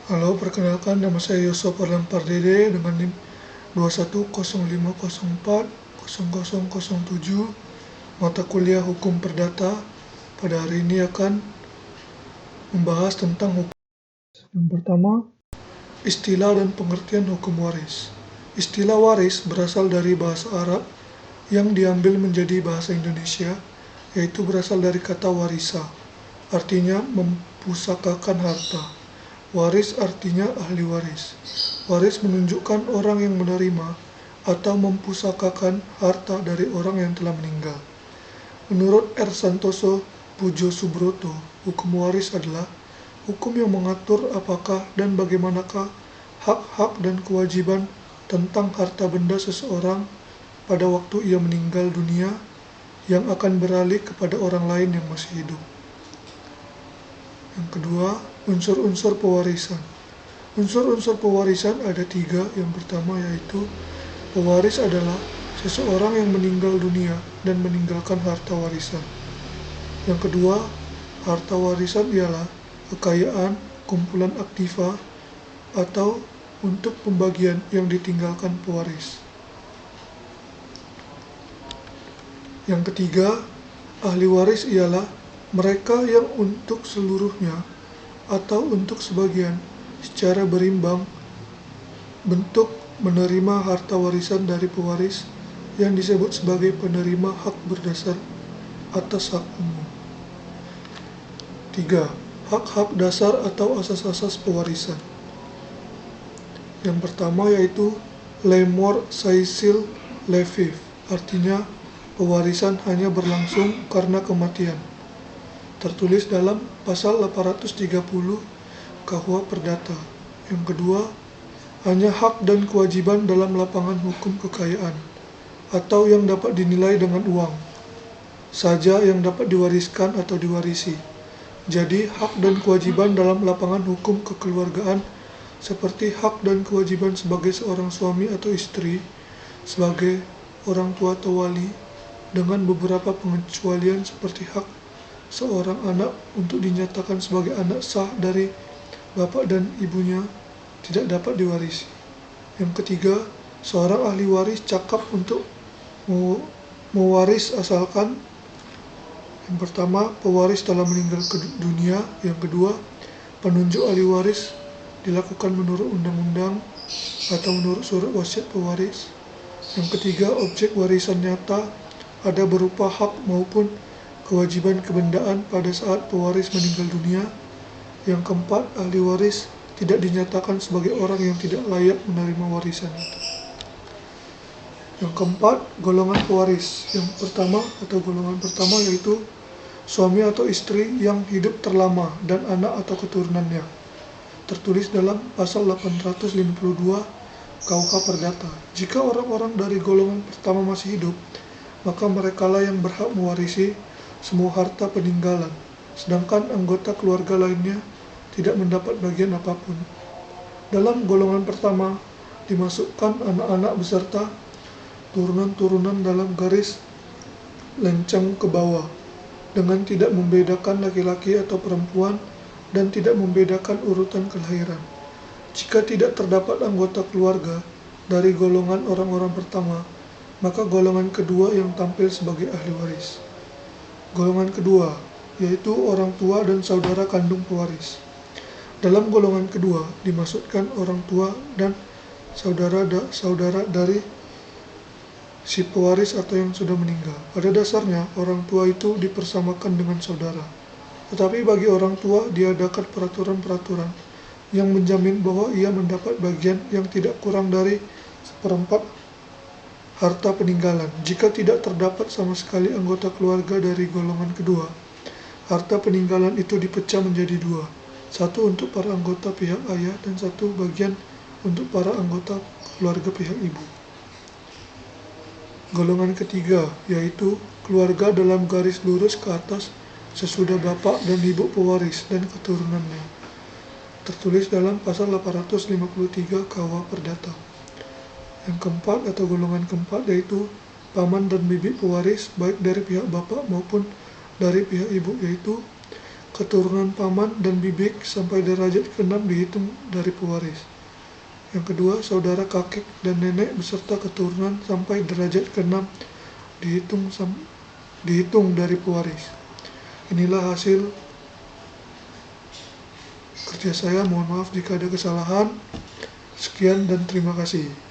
Halo, perkenalkan nama saya Yusuf Arlan Pardede dengan NIM 2105040007, mata kuliah Hukum Perdata. Pada hari ini akan membahas tentang hukum. Yang pertama, istilah dan pengertian hukum waris. Istilah waris berasal dari bahasa Arab yang diambil menjadi bahasa Indonesia, yaitu berasal dari kata warisa, artinya mempusakakan harta. Waris artinya ahli waris. Waris menunjukkan orang yang menerima atau mempusakakan harta dari orang yang telah meninggal. Menurut R. Santoso Pujo Subroto, hukum waris adalah hukum yang mengatur apakah dan bagaimanakah hak-hak dan kewajiban tentang harta benda seseorang pada waktu ia meninggal dunia yang akan beralih kepada orang lain yang masih hidup. Yang kedua, unsur-unsur pewarisan. Unsur-unsur pewarisan ada 3. Yang pertama yaitu pewaris adalah seseorang yang meninggal dunia dan meninggalkan harta warisan. Yang kedua, harta warisan ialah kekayaan, kumpulan aktiva, atau untuk pembagian yang ditinggalkan pewaris. Yang ketiga, ahli waris ialah mereka yang untuk seluruhnya atau untuk sebagian secara berimbang bentuk menerima harta warisan dari pewaris yang disebut sebagai penerima hak berdasar atas hak umum. 3. Hak-hak dasar atau asas-asas pewarisan. Yang pertama yaitu Le mort saisir le vif, artinya pewarisan hanya berlangsung karena kematian. Tertulis dalam pasal 830 KUH Perdata. Yang kedua, hanya hak dan kewajiban dalam lapangan hukum kekayaan atau yang dapat dinilai dengan uang saja yang dapat diwariskan atau diwarisi. Jadi, hak dan kewajiban dalam lapangan hukum kekeluargaan seperti hak dan kewajiban sebagai seorang suami atau istri, sebagai orang tua atau wali, dengan beberapa pengecualian seperti hak seorang anak untuk dinyatakan sebagai anak sah dari bapak dan ibunya tidak dapat diwarisi. Yang ketiga, seorang ahli waris cakap untuk mewaris asalkan yang pertama, pewaris telah meninggal dunia. Yang kedua, penunjuk ahli waris dilakukan menurut undang-undang atau menurut surat wasiat pewaris. Yang ketiga, objek warisan nyata ada berupa hak maupun kewajiban kebendaan pada saat pewaris meninggal dunia. Yang keempat, ahli waris tidak dinyatakan sebagai orang yang tidak layak menerima warisan itu. Yang keempat, golongan pewaris. Golongan pertama yaitu suami atau istri yang hidup terlama dan anak atau keturunannya. Tertulis dalam pasal 852 KUH Perdata. Jika orang-orang dari golongan pertama masih hidup, maka merekalah yang berhak mewarisi semua harta peninggalan, sedangkan anggota keluarga lainnya tidak mendapat bagian apapun. Dalam golongan pertama dimasukkan anak-anak beserta turunan-turunan dalam garis lencang ke bawah, dengan tidak membedakan laki-laki atau perempuan dan tidak membedakan urutan kelahiran. Jika tidak terdapat anggota keluarga dari golongan orang-orang pertama, maka golongan kedua yang tampil sebagai ahli waris. Golongan kedua, yaitu orang tua dan saudara kandung pewaris. Dalam golongan kedua dimaksudkan orang tua dan saudara dari si pewaris atau yang sudah meninggal. Pada dasarnya, orang tua itu dipersamakan dengan saudara. Tetapi bagi orang tua diadakan peraturan-peraturan yang menjamin bahwa ia mendapat bagian yang tidak kurang dari 1/4 harta peninggalan. Jika tidak terdapat sama sekali anggota keluarga dari golongan kedua, harta peninggalan itu dipecah menjadi 2. Satu untuk para anggota pihak ayah dan satu bagian untuk para anggota keluarga pihak ibu. Golongan ketiga, yaitu keluarga dalam garis lurus ke atas sesudah bapak dan ibu pewaris dan keturunannya. Tertulis dalam pasal 853 KUH Perdata. Yang keempat atau golongan keempat yaitu paman dan bibi pewaris baik dari pihak bapak maupun dari pihak ibu, yaitu keturunan paman dan bibik sampai derajat ke-6 dihitung dari pewaris. Yang kedua, saudara kakek dan nenek beserta keturunan sampai derajat ke-6 dihitung dari pewaris. Inilah hasil kerja saya. Mohon maaf jika ada kesalahan. Sekian dan terima kasih.